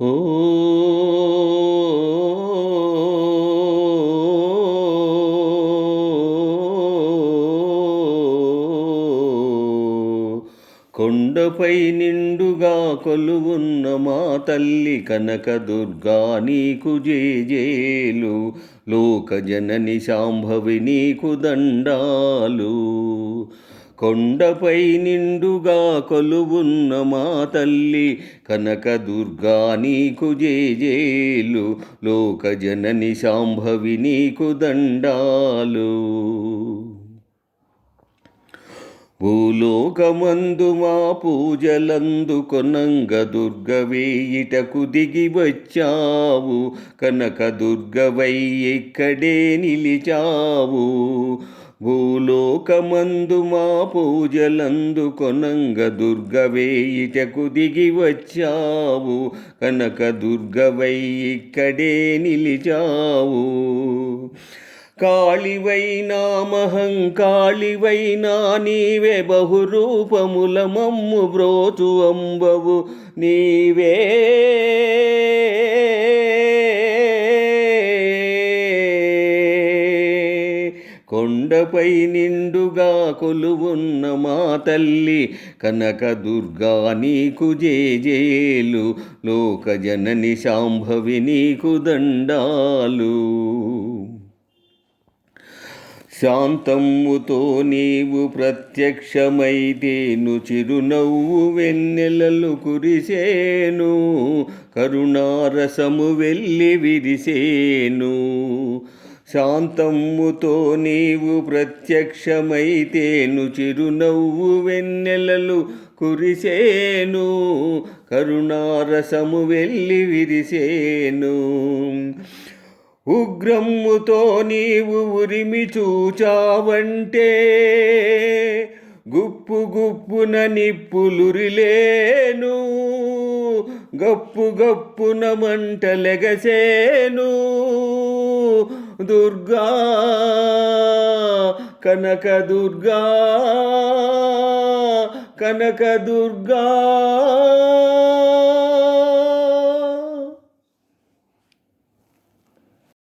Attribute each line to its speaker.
Speaker 1: ఓ కొండపై నిండుగా కొలువున్న మా తల్లి కనకదుర్గా నీకు జేజేలు, లోకజనని శాంభవి నీకు దండాలు. కొండపై నిండుగా కొలువున్న మా తల్లి కనకదుర్గా నీకు జేజేలు, లోకజనని శాంభవి నీకు దండాలు. భూలోకమందు మా పూజలందుకొనంగ దుర్గవే ఇటకు దిగి వచ్చావు, కనకదుర్గవై ఇక్కడే నిలిచావు. భూలోకమందు మా పూజలందుకొనంగ దుర్గవే ఇటకు దిగి వచ్చావు, కనకదుర్గవై ఇక్కడే నిలిచావు. కాళివైనా మహంకాళివైనా నీవే, బహురూపముల మమ్ము బ్రోచు అంబవు నీవే. కొండపై నిండుగా కొలువున్న మా తల్లి కనకదుర్గా నీకు జేజేలు, లోకజనని శాంభవి నీకు దండాలు. శాంతమ్ముతో నీవు ప్రత్యక్షమైతేను, చిరునవ్వు వెన్నెలలు కురిసేను, కరుణారసము వెళ్ళి విరిసేను. శాంతమ్ముతో నీవు ప్రత్యక్షమైతేను, చిరునవ్వు వెన్నెలలు కురిసేను, కరుణారసము వెళ్ళి విరిసేను. ఉగ్రమ్ముతో నీవు ఉరిమి చూచావంటే, గుప్పు గుప్పున నిప్పులురిలేను, గప్పు గప్పున మంటలెగసేను. దుర్గా కనకదుర్గా కనకదుర్గా.